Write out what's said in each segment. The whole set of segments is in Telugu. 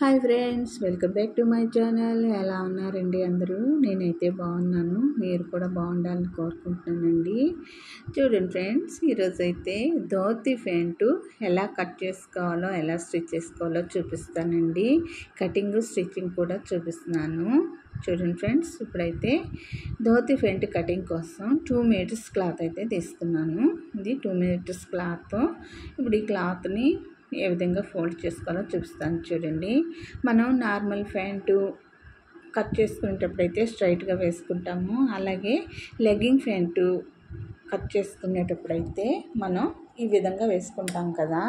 Hi friends, welcome back to my channel. ఎలా ఉన్నారండి అందరూ? నేనైతే బాగున్నాను. మీరు కూడా బాగుండాలని కోరుకుంటున్నానండి. చూడండి ఫ్రెండ్స్, ఈరోజైతే ధోతి ప్యాంటు ఎలా కట్ చేసుకోవాలో, ఎలా స్టిచ్ చేసుకోవాలో చూపిస్తానండి. కటింగ్, స్టిచ్చింగ్ కూడా చూపిస్తున్నాను. చూడండి ఫ్రెండ్స్, ఇప్పుడైతే ధోతి ప్యాంటు కటింగ్ కోసం 2 మీటర్స్ క్లాత్ అయితే తీసుకున్నాను. ఇది 2 మీటర్స్ క్లాత్. ఇప్పుడు ఈ క్లాత్ని ఏ విధంగా ఫోల్డ్ చేసుకోవాలో చూపిస్తాను. చూడండి, మనం నార్మల్ ప్యాంటు కట్ చేసుకునేటప్పుడు అయితే స్ట్రైట్గా వేసుకుంటాము. అలాగే లెగ్గింగ్ ప్యాంటు కట్ చేసుకునేటప్పుడు అయితే మనం ఈ విధంగా వేసుకుంటాం కదా,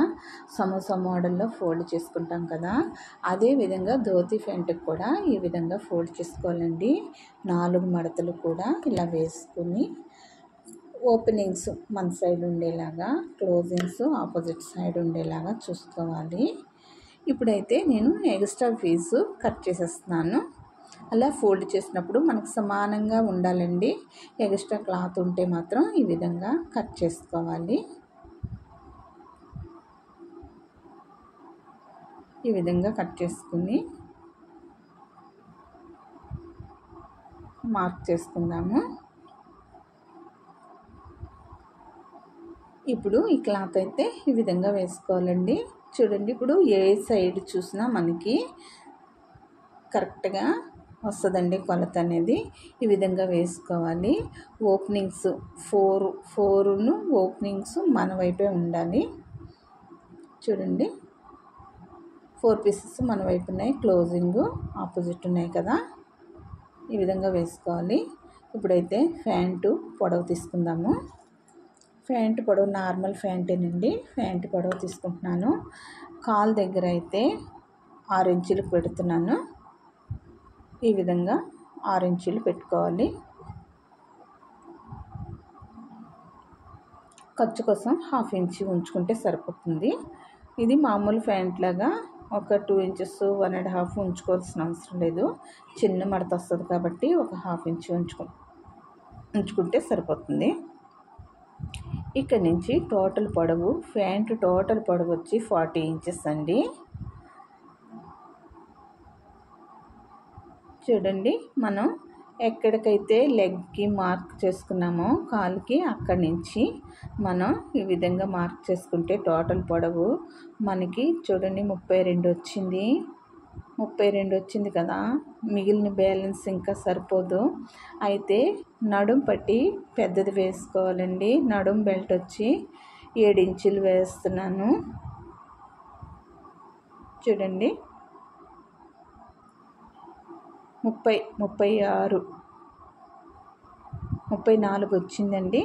సమోసా మోడల్లో ఫోల్డ్ చేసుకుంటాం కదా, అదే విధంగా ధోతి ప్యాంటుకి కూడా ఈ విధంగా ఫోల్డ్ చేసుకోవాలండి. 4 మడతలు కూడా ఇలా వేసుకుని ఓపెనింగ్స్ మన సైడ్ ఉండేలాగా, క్లోజింగ్స్ ఆపోజిట్ సైడ్ ఉండేలాగా చూసుకోవాలి. ఇప్పుడైతే నేను ఎక్స్ట్రా పీసు కట్ చేసేస్తున్నాను. అలా ఫోల్డ్ చేసినప్పుడు మనకు సమానంగా ఉండాలండి. ఎక్స్ట్రా క్లాత్ ఉంటే మాత్రం ఈ విధంగా కట్ చేసుకోవాలి. ఈ విధంగా కట్ చేసుకుని మార్క్ చేసుకుందాము. ఇప్పుడు ఈ క్లాత్ అయితే ఈ విధంగా వేసుకోవాలండి. చూడండి, ఇప్పుడు ఏ సైడ్ చూసినా మనకి కరెక్ట్గా వస్తుందండి కొలత అనేది. ఈ విధంగా వేసుకోవాలి. ఓపెనింగ్స్ 4 ఓపెనింగ్స్ మన వైపే ఉండాలి. చూడండి, 4 పీసెస్ మన వైపు ఉన్నాయి, క్లోజింగ్ ఆపోజిట్ ఉన్నాయి కదా, ఈ విధంగా వేసుకోవాలి. ఇప్పుడైతే ప్యాంటు పొడవు తీసుకుందాము. ప్యాంటు పొడవు నార్మల్ ప్యాంటేనండి. ప్యాంటు పొడవు తీసుకుంటున్నాను. కాలు దగ్గర అయితే 6 ఇంచులు పెడుతున్నాను. ఈ విధంగా 6 ఇంచులు పెట్టుకోవాలి. ఖర్చు కోసం 1/2 ఇంచు ఉంచుకుంటే సరిపోతుంది. ఇది మామూలు ప్యాంట్ లాగా ఒక 2 ఇంచెస్ 1.5 ఉంచుకోవాల్సిన అవసరం లేదు. చిన్న మడత వస్తుంది కాబట్టి ఒక 1/2 ఇంచు ఉంచుకుంటే సరిపోతుంది. ఇక్కడ నుంచి టోటల్ పొడవు, ప్యాంటు టోటల్ పొడవు వచ్చి 40 ఇంచెస్ అండి. చూడండి, మనం ఎక్కడికైతే లెగ్కి మార్క్ చేసుకున్నామో కాలుకి, అక్కడి నుంచి మనం ఈ విధంగా మార్క్ చేసుకుంటే టోటల్ పొడవు మనకి చూడండి 32 వచ్చింది. 32 వచ్చింది కదా, మిగిలిన బ్యాలెన్స్ ఇంకా సరిపోదు. అయితే నడుం పట్టి పెద్దది వేసుకోవాలండి. నడుం బెల్ట్ వచ్చి 7 ఇంచులు వేస్తున్నాను. చూడండి, 36 34 వచ్చిందండి.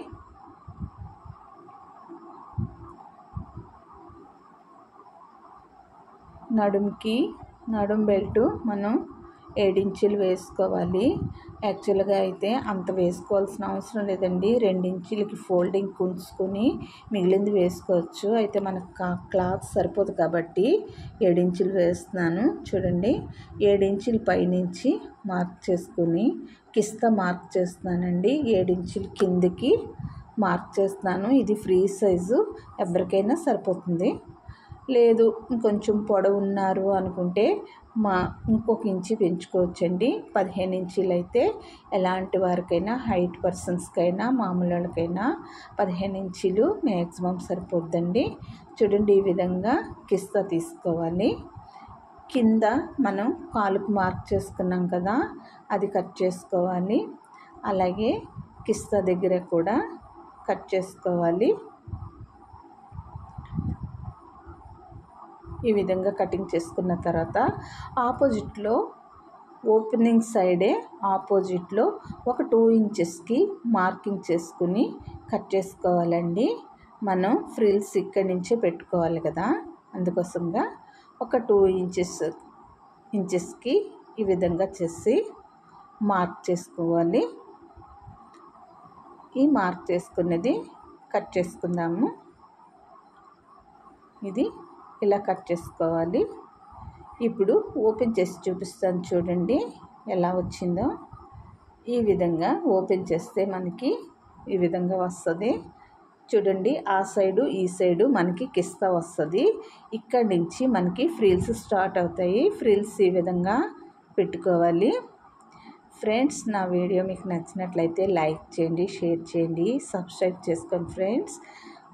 నడుం బెల్ట్ మనం 7 ఇంచులు వేసుకోవాలి. యాక్చువల్గా అయితే అంత వేసుకోవాల్సిన అవసరం లేదండి. 2 ఇంచులకి ఫోల్డింగ్ ఉంచుకొని మిగిలింది వేసుకోవచ్చు. అయితే మనకు క్లాత్ సరిపోదు కాబట్టి 7 ఇంచులు వేస్తున్నాను. చూడండి, 7 ఇంచుల పైనుంచి మార్క్ చేసుకుని కిస్తా మార్క్ చేస్తున్నానండి. 7 ఇంచుల కిందికి మార్క్ చేస్తున్నాను. ఇది ఫ్రీ సైజు, ఎవరికైనా సరిపోతుంది. లేదు ఇంకొంచెం పొడవు ఉన్నారు అనుకుంటే ఇంకొక ఇంచు పెంచుకోవచ్చండి. 15 ఇంచులు అయితే ఎలాంటి వారికైనా, హైట్ పర్సన్స్కైనా, మామూలు వాళ్ళకైనా 15 ఇంచులు మ్యాక్సిమం సరిపోద్దండి. చూడండి, ఈ విధంగా కిస్తా తీసుకోవాలి. కింద మనం కాలుకు మార్క్ చేసుకున్నాం కదా, అది కట్ చేసుకోవాలి. అలాగే కిస్తా దగ్గర కూడా కట్ చేసుకోవాలి. ఈ విధంగా కటింగ్ చేసుకున్న తర్వాత ఆపోజిట్లో ఓపెనింగ్ సైడే ఆపోజిట్లో ఒక 2 ఇంచెస్కి మార్కింగ్ చేసుకుని కట్ చేసుకోవాలండి. మనం ఫ్రిల్స్ ఇక్కడి నుంచే పెట్టుకోవాలి కదా, అందుకోసంగా ఒక 2 ఇంచెస్కి ఈ విధంగా చేసి మార్క్ చేసుకోవాలి. ఈ మార్క్ చేసుకున్నది కట్ చేసుకుందాము. ఇది ఇలా కట్ చేసుకోవాలి. ఇప్పుడు ఓపెన్ చేసి చూపిస్తాను. చూడండి ఎలా వచ్చిందో. ఈ విధంగా ఓపెన్ చేస్తే మనకి ఈ విధంగా వస్తుంది. చూడండి ఆ సైడు ఈ సైడు మనకి కిస్తా వస్తుంది. ఇక్కడి నుంచి మనకి ఫ్రిల్స్ స్టార్ట్ అవుతాయి. ఫ్రిల్స్ ఈ విధంగా పెట్టుకోవాలి. ఫ్రెండ్స్, నా వీడియో మీకు నచ్చినట్లయితే లైక్ చేయండి, షేర్ చేయండి, సబ్స్క్రైబ్ చేసుకోండి. ఫ్రెండ్స్,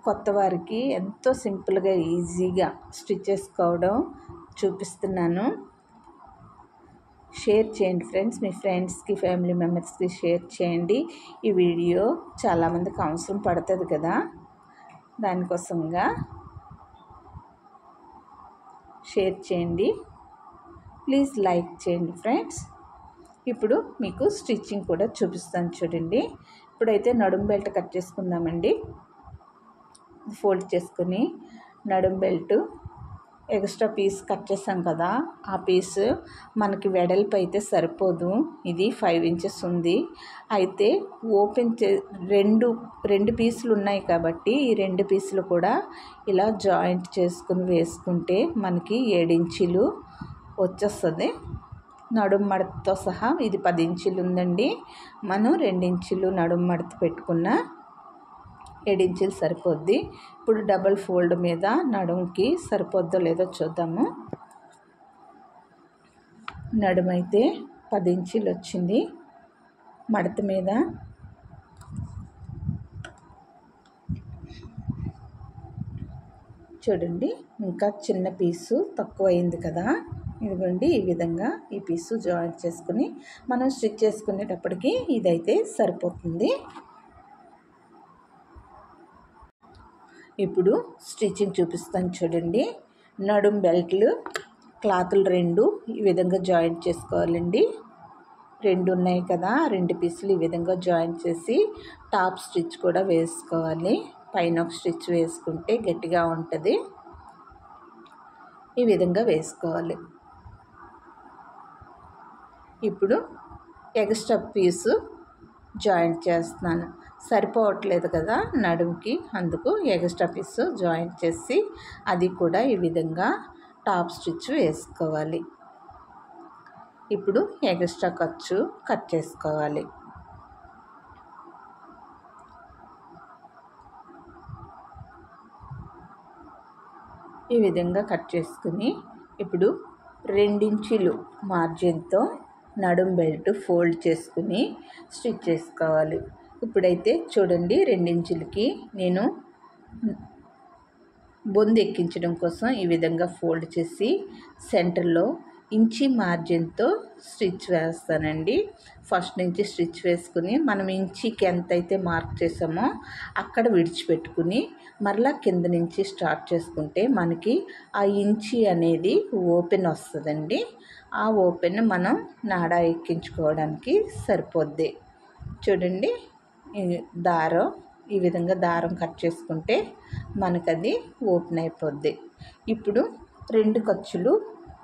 కొత్త వారికి ఎంతో సింపుల్గా ఈజీగా స్టిచ్ చేసుకోవడం చూపిస్తున్నాను. షేర్ చేయండి ఫ్రెండ్స్, మీ ఫ్రెండ్స్కి ఫ్యామిలీ మెంబర్స్కి షేర్ చేయండి. ఈ వీడియో చాలామందికి అవసరం పడుతుంది కదా, దానికోసంగా షేర్ చేయండి. ప్లీజ్ లైక్ చేయండి ఫ్రెండ్స్. ఇప్పుడు మీకు స్టిచ్చింగ్ కూడా చూపిస్తాను చూడండి. ఇప్పుడైతే నడుం బెల్ట్ కట్ చేసుకుందామండి. ఫోల్డ్ చేసుకుని నడుం బెల్ట్ ఎక్స్ట్రా పీస్ కట్ చేసాం కదా, ఆ పీస్ మనకి వెడల్పు అయితే సరిపోదు. ఇది 5 ఇంచెస్ ఉంది. అయితే ఓపెన్ రెండు పీసులు ఉన్నాయి కాబట్టి ఈ 2 పీసులు కూడా ఇలా జాయింట్ చేసుకుని వేసుకుంటే మనకి 7 ఇంచులు వచ్చేస్తుంది. నడుం మడతతో సహా ఇది 10 ఇంచులు ఉందండి. మనం 2 ఇంచులు నడుం మడత పెట్టుకున్న 7 ఇంచులు సరిపోద్ది. ఇప్పుడు డబల్ ఫోల్డ్ మీద నడుంకి సరిపోద్దో లేదో చూద్దాము. నడుమైతే 10 ఇంచులు వచ్చింది. మడత మీద చూడండి, ఇంకా చిన్న పీసు తక్కువ అయింది కదా, ఇదిగోండి ఈ విధంగా ఈ పీసు జాయింట్ చేసుకుని మనం స్టిచ్ చేసుకునేటప్పటికి ఇదైతే సరిపోతుంది. ఇప్పుడు స్టిచ్చింగ్ చూపిస్తాను చూడండి. నడుం బెల్ట్లు క్లాతులు 2 ఈ విధంగా జాయింట్ చేసుకోవాలండి. 2 ఉన్నాయి కదా, 2 పీసులు ఈ విధంగా జాయింట్ చేసి టాప్ స్టిచ్ కూడా వేసుకోవాలి. పైన ఒక స్టిచ్ వేసుకుంటే గట్టిగా ఉంటుంది. ఈ విధంగా వేసుకోవాలి. ఇప్పుడు ఎక్స్ట్రా పీసు జాయింట్ చేస్తున్నాను. సరిపోవట్లేదు కదా నడుంకి, అందుకు ఎక్స్ట్రా పీసు జాయింట్ చేసి అది కూడా ఈ విధంగా టాప్ స్టిచ్ వేసుకోవాలి. ఇప్పుడు ఎక్స్ట్రా ఖర్చు కట్ చేసుకోవాలి. ఈ విధంగా కట్ చేసుకుని ఇప్పుడు 2 ఇంచులు మార్జిన్తో నడుం బెల్ట్ ఫోల్డ్ చేసుకుని స్టిచ్ చేసుకోవాలి. ఇప్పుడైతే చూడండి, 2 ఇంచులకి నేను బొందు ఎక్కించడం కోసం ఈ విధంగా ఫోల్డ్ చేసి సెంటర్లో ఇంచి మార్జిన్తో స్టిచ్ వేస్తానండి. ఫస్ట్ నుంచి స్టిచ్ వేసుకుని మనం ఇంచికి ఎంతైతే మార్క్ చేసామో అక్కడ విడిచిపెట్టుకుని మరలా కింద నుంచి స్టార్ట్ చేసుకుంటే మనకి ఆ ఇంచి అనేది ఓపెన్ వస్తుందండి. ఆ ఓపెన్ మనం నాడా ఎక్కించుకోవడానికి సరిపోద్ది. చూడండి, దారం ఈ విధంగా దారం కట్ చేసుకుంటే మనకది ఓపెన్ అయిపోద్ది. ఇప్పుడు 2 ఖర్చులు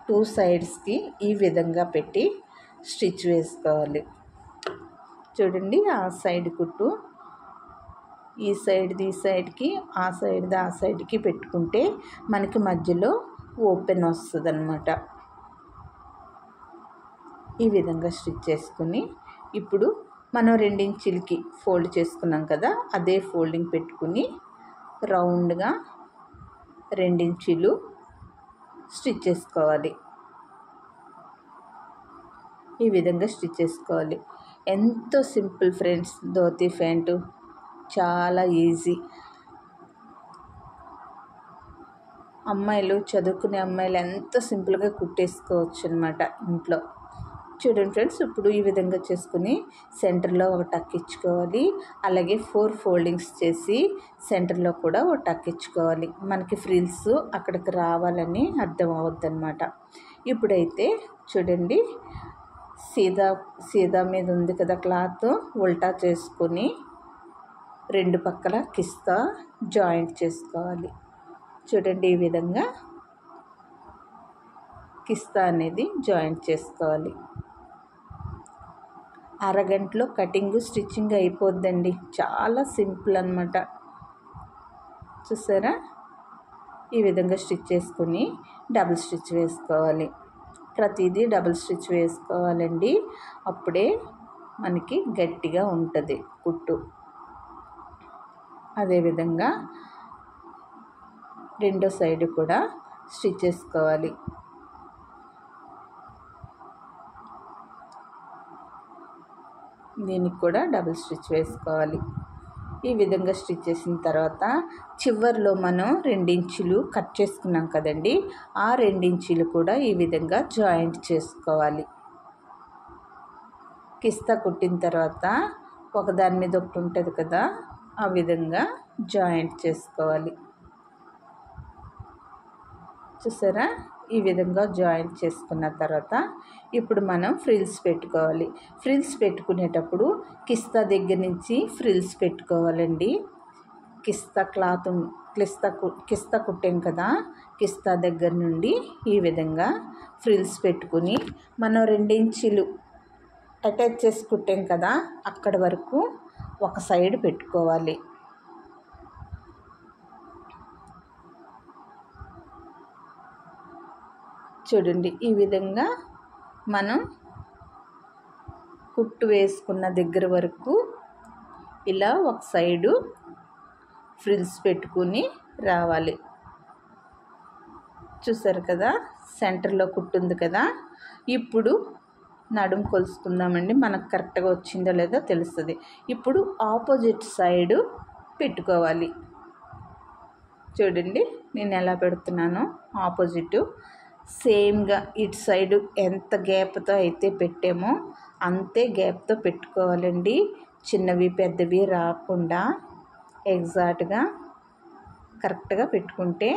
2 సైడ్స్కి ఈ విధంగా పెట్టి స్టిచ్ వేసుకోవాలి. చూడండి, ఆ సైడ్ కుట్టు ఈ సైడ్ది ఈ సైడ్కి, ఆ సైడ్ది ఆ సైడ్కి పెట్టుకుంటే మనకి మధ్యలో ఓపెన్ వస్తుంది అన్నమాట. ఈ విధంగా స్టిచ్ చేసుకుని ఇప్పుడు మనం 2 ఇంచులకి ఫోల్డ్ చేసుకున్నాం కదా, అదే ఫోల్డింగ్ పెట్టుకుని రౌండ్గా 2 ఇంచులు స్టిచ్ చేసుకోవాలి. ఈ విధంగా స్టిచ్ చేసుకోవాలి. ఎంతో సింపుల్ ఫ్రెండ్స్, ధోతి ప్యాంటు చాలా ఈజీ. అమ్మాయిలు, చదువుకునే అమ్మాయిలు ఎంతో సింపుల్గా కుట్టేసుకోవచ్చు అన్నమాట ఇంట్లో. చూడండి ఫ్రెండ్స్, ఇప్పుడు ఈ విధంగా చేసుకుని సెంటర్లో ఒక టక్ ఇచ్చుకోవాలి. అలాగే 4 ఫోల్డింగ్స్ చేసి సెంటర్లో కూడా ఒక టక్ ఇచ్చుకోవాలి. మనకి ఫ్రిల్స్ అక్కడికి రావాలని అర్థం అవుద్ది అన్నమాట. ఇప్పుడైతే చూడండి, సీదా మీద ఉంది కదా క్లాత్, ఉల్టా చేసుకొని 2 పక్కల కిస్తా జాయింట్ చేసుకోవాలి. చూడండి, ఈ విధంగా కిస్తా అనేది జాయింట్ చేసుకోవాలి. అరగంటలో కటింగ్ స్టిచ్చింగ్ అయిపోద్దండి. చాలా సింపుల్ అన్నమాట. చూసారా, ఈ విధంగా స్టిచ్ చేసుకుని డబుల్ స్టిచ్ వేసుకోవాలి. ప్రతిదీ డబుల్ స్టిచ్ వేసుకోవాలండి, అప్పుడే మనకి గట్టిగా ఉంటుంది కుట్టు. అదేవిధంగా రెండో సైడ్ కూడా స్టిచ్ చేసుకోవాలి. దీనికి కూడా డబుల్ స్టిచ్ వేసుకోవాలి. ఈ విధంగా స్టిచ్ చేసిన తర్వాత చివర్లో మనం 2 ఇంచులు కట్ చేసుకున్నాం కదండి, ఆ 2 ఇంచులు కూడా ఈ విధంగా జాయింట్ చేసుకోవాలి. కిస్తా కుట్టిన తర్వాత ఒకదాని మీద ఒకటి ఉంటుంది కదా, ఆ విధంగా జాయింట్ చేసుకోవాలి. చూసారా, ఈ విధంగా జాయింట్ చేసుకున్న తర్వాత ఇప్పుడు మనం ఫ్రిల్స్ పెట్టుకోవాలి. ఫ్రిల్స్ పెట్టుకునేటప్పుడు కిస్తా దగ్గర నుంచి ఫ్రిల్స్ పెట్టుకోవాలండి. కిస్తా కుట్టాం కదా, కిస్తా దగ్గర నుండి ఈ విధంగా ఫ్రిల్స్ పెట్టుకుని మనం 2 ఇంచులు అటాచ్ చేసి కుట్టాం కదా, అక్కడ వరకు ఒక సైడ్ పెట్టుకోవాలి. చూడండి, ఈ విధంగా మనం కుట్టు వేసుకున్న దగ్గర వరకు ఇలా ఒక సైడు ఫ్రిల్స్ పెట్టుకుని రావాలి. చూసారు కదా, సెంటర్లో కుట్టు ఉంది కదా. ఇప్పుడు నడుము కొలుసుకుందామండి, మనకు కరెక్ట్గా వచ్చిందో లేదో తెలుస్తుంది. ఇప్పుడు ఆపోజిట్ సైడు పెట్టుకోవాలి. చూడండి నేను ఎలా పెడుతున్నానో, ఆపోజిట్ సేమ్గా ఇటు సైడు ఎంత గ్యాప్తో అయితే పెట్టామో అంతే గ్యాప్తో పెట్టుకోవాలండి. చిన్నవి పెద్దవి రాకుండా ఎగ్జాక్ట్గా కరెక్ట్గా పెట్టుకుంటే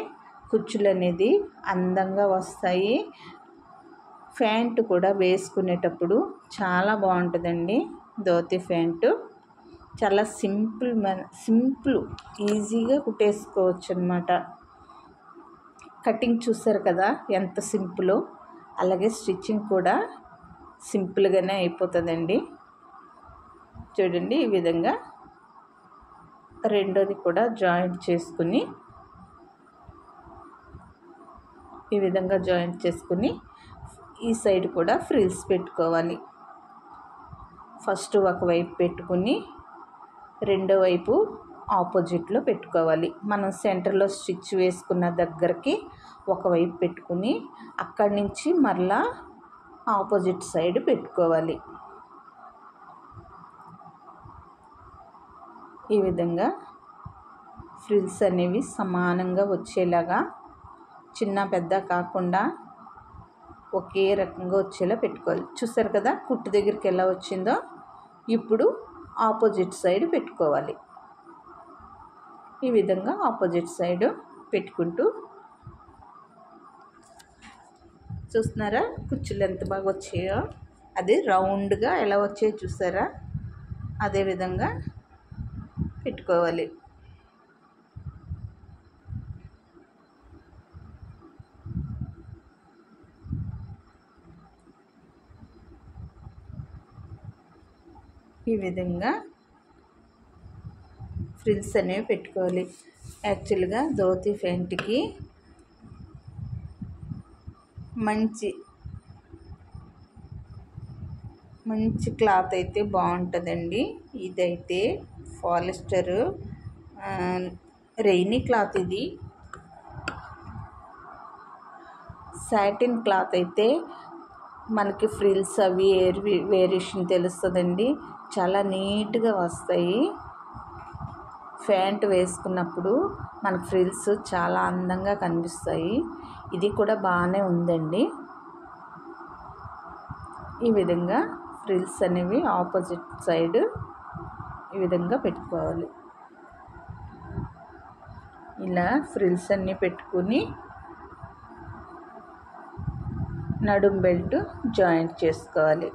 కుచ్చులు అనేది అందంగా వస్తాయి. ప్యాంటు కూడా వేసుకునేటప్పుడు చాలా బాగుంటుందండి. ధోతి ప్యాంటు చాలా సింపుల్ ఈజీగా కుట్టేసుకోవచ్చు అన్నమాట. కటింగ్ చూసారు కదా ఎంత సింపులో, అలాగే స్టిచ్చింగ్ కూడా సింపుల్గానే అయిపోతుందండి. చూడండి, ఈ విధంగా రెండోది కూడా జాయింట్ చేసుకుని ఈ సైడ్ కూడా ఫ్రిల్స్ పెట్టుకోవాలి. ఫస్ట్ ఒకవైపు పెట్టుకుని రెండో వైపు ఆపోజిట్లో పెట్టుకోవాలి. మనం సెంటర్లో స్టిచ్ వేసుకున్న దగ్గరికి ఒకవైపు పెట్టుకుని అక్కడి నుంచి మరలా ఆపోజిట్ సైడ్ పెట్టుకోవాలి. ఈ విధంగా ఫ్రిల్స్ అనేవి సమానంగా వచ్చేలాగా, చిన్న పెద్ద కాకుండా ఒకే రకంగా వచ్చేలా పెట్టుకోవాలి. చూసారు కదా కుట్టు దగ్గరికి ఎలా వచ్చిందో. ఇప్పుడు ఆపోజిట్ సైడ్ పెట్టుకోవాలి. ఈ విధంగా ఆపోజిట్ సైడ్ పెట్టుకుంటూ చూస్తున్నారా కుచ్చులు ఎంత బాగా వచ్చాయో, అది రౌండ్గా ఎలా వచ్చాయో చూసారా, అదే విధంగా పెట్టుకోవాలి. ఈ విధంగా ఫ్రిల్స్ అనేవి పెట్టుకోవాలి. యాక్చువల్గా ధోతి ప్యాంట్కి మంచి క్లాత్ అయితే బాగుంటుందండి. ఇదైతే పాలిస్టర్ రెయినీ క్లాత్, ఇది సాటిన్ క్లాత్ అయితే మనకి ఫ్రిల్స్ అవి వేరియేషన్ తెలుస్తుందండి. చాలా నీట్గా వస్తాయి. ప్యాంట్ వేసుకున్నప్పుడు మనకు ఫ్రిల్స్ చాలా అందంగా కనిపిస్తాయి. ఇది కూడా బాగానే ఉందండి. ఈ విధంగా ఫ్రిల్స్ అనేవి ఆపోజిట్ సైడ్ ఈ విధంగా పెట్టుకోవాలి. ఇలా ఫ్రిల్స్ అన్నీ పెట్టుకుని నడుం బెల్ట్ జాయింట్ చేసుకోవాలి.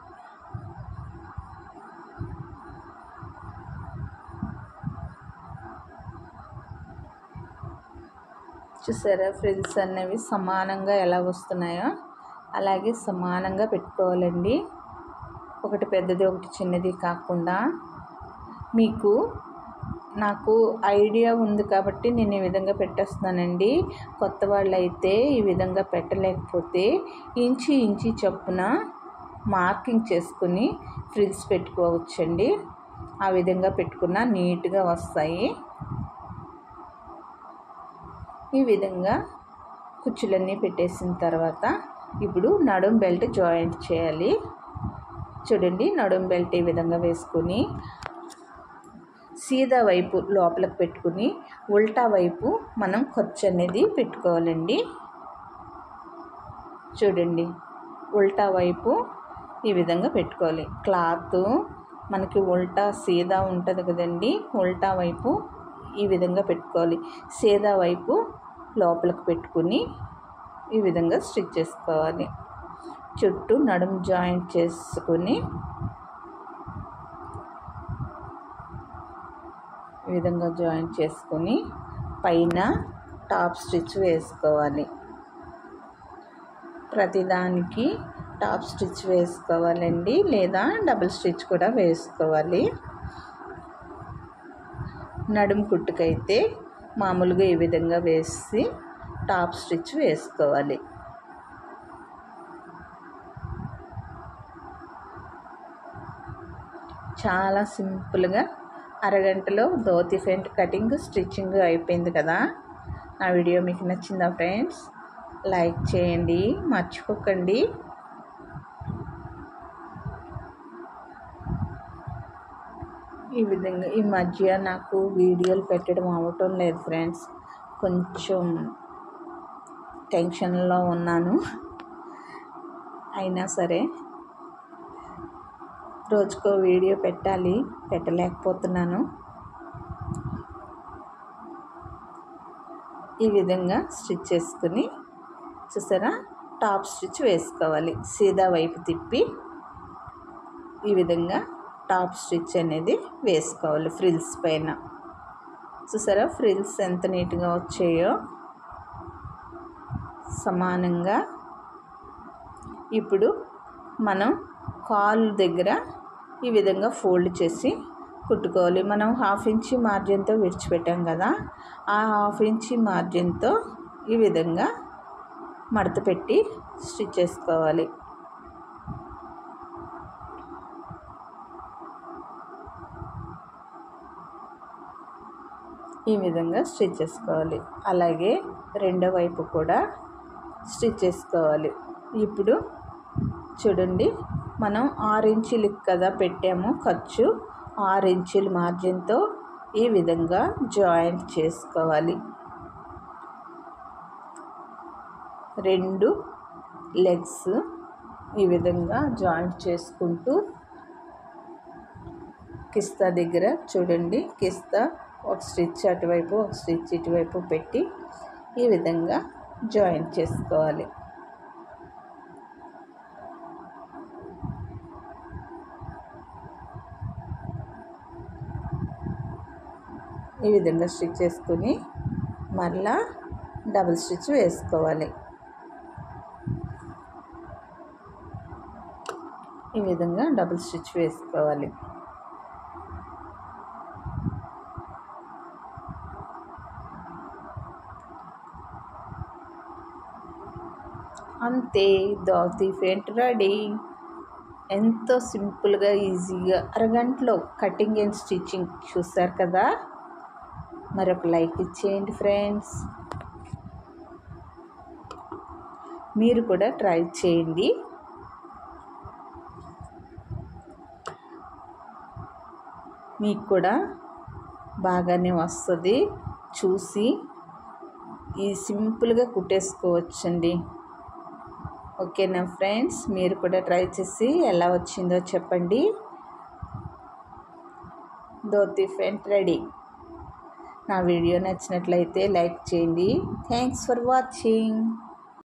చూసారా ఫ్రిల్స్ అనేవి సమానంగా ఎలా వస్తున్నాయో అలాగే సమానంగా పెట్టుకోవాలండి. ఒకటి పెద్దది ఒకటి చిన్నది కాకుండా. నాకు ఐడియా ఉంది కాబట్టి నేను ఈ విధంగా పెట్టేస్తున్నానండి. కొత్త వాళ్ళు అయితే ఈ విధంగా పెట్టలేకపోతే ఇంచి చొప్పున మార్కింగ్ చేసుకుని ఫ్రిల్స్ పెట్టుకోవచ్చండి. ఆ విధంగా పెట్టుకున్న నీట్గా వస్తాయి. ఈ విధంగా కుచ్చులన్నీ పెట్టేసిన తర్వాత ఇప్పుడు నడుం బెల్ట్ జాయింట్ చేయాలి. చూడండి, నడుం బెల్ట్ ఈ విధంగా వేసుకొని సీదా వైపు లోపలికి పెట్టుకుని ఉల్టా వైపు మనం ఖర్చు అనేది పెట్టుకోవాలండి. చూడండి, ఉల్టా వైపు ఈ విధంగా పెట్టుకోవాలి. క్లాత్ మనకి ఉల్టా సీదా ఉంటుంది కదండి, ఉల్టా వైపు ఈ విధంగా పెట్టుకోవాలి. సీదా వైపు లోపలికి పెట్టుకుని ఈ విధంగా స్టిచ్ చేసుకోవాలి. చుట్టూ నడుము జాయింట్ చేసుకుని ఈ విధంగా జాయింట్ చేసుకొని పైన టాప్ స్టిచ్ వేసుకోవాలి. ప్రతిదానికి టాప్ స్టిచ్ వేసుకోవాలండి, లేదా డబుల్ స్టిచ్ కూడా వేసుకోవాలి. నడుము కుట్టుకైతే మామూలుగా ఈ విధంగా వేసి టాప్ స్టిచ్ వేసుకోవాలి. చాలా సింపుల్గా అరగంటలో ధోతి ప్యాంట్ కటింగ్ స్టిచ్చింగ్ అయిపోయింది కదా. నా వీడియో మీకు నచ్చిందా ఫ్రెండ్స్? లైక్ చేయండి, మర్చిపోకండి. ఈ విధంగా ఈ మధ్య నాకు వీడియోలు పెట్టడం అవ్వటం లేదు ఫ్రెండ్స్, కొంచెం టెన్షన్లో ఉన్నాను. అయినా సరే రోజుకో వీడియో పెట్టలేకపోతున్నాను. ఈ విధంగా స్టిచ్ చేసుకుని చూసారా, టాప్ స్టిచ్ వేసుకోవాలి. సీదా వైపు తిప్పి ఈ విధంగా టాప్ స్టిచ్ అనేది వేసుకోవాలి ఫ్రిల్స్ పైన. చూసారా, ఫ్రిల్స్ ఎంత నీట్గా వచ్చాయో సమానంగా. ఇప్పుడు మనం కాలు దగ్గర ఈ విధంగా ఫోల్డ్ చేసి కుట్టుకోవాలి. మనం 1/2 ఇంచ్ మార్జిన్తో విడిచిపెట్టాం కదా, ఆ 1/2 ఇంచ్ మార్జిన్తో ఈ విధంగా మడత పెట్టి స్టిచ్ చేసుకోవాలి. ఈ విధంగా స్టిచ్ చేసుకోవాలి. అలాగే రెండో వైపు కూడా స్టిచ్ చేసుకోవాలి. ఇప్పుడు చూడండి, మనం 6 ఇంచులకి కదా పెట్టాము ఖర్చు, 6 ఇంచుల మార్జిన్తో ఈ విధంగా జాయింట్ చేసుకోవాలి. 2 లెగ్స్ ఈ విధంగా జాయింట్ చేసుకుంటూ కిస్తా దగ్గర చూడండి, కిస్తా ఒక స్టిచ్ అటువైపు ఒక స్టిచ్ ఇటువైపు పెట్టి ఈ విధంగా జాయింట్ చేసుకోవాలి. ఈ విధంగా స్టిచ్ చేసుకుని మరలా డబుల్ స్టిచ్ వేసుకోవాలి. ఈ విధంగా డబుల్ స్టిచ్ వేసుకోవాలి. అంతే, ధోతి ప్యాంట్ రెడీ. ఎంతో సింపుల్గా ఈజీగా అరగంటలో కటింగ్ అండ్ స్టిచ్చింగ్ చూస్తారు కదా. మరొక లైక్ ఇచ్చేయండి ఫ్రెండ్స్. మీరు కూడా ట్రై చేయండి. మీకు కూడా బాగానే వస్తుంది. చూసి ఈ సింపుల్గా కుట్టేసుకోవచ్చండి. ఓకేనా ఫ్రెండ్స్, మీరు కూడా ట్రై చేసి ఎలా వచ్చిందో చెప్పండి. Dhoti pant ready. నా వీడియో నచ్చినట్లయితే లైక్ చేయండి. Thanks for watching.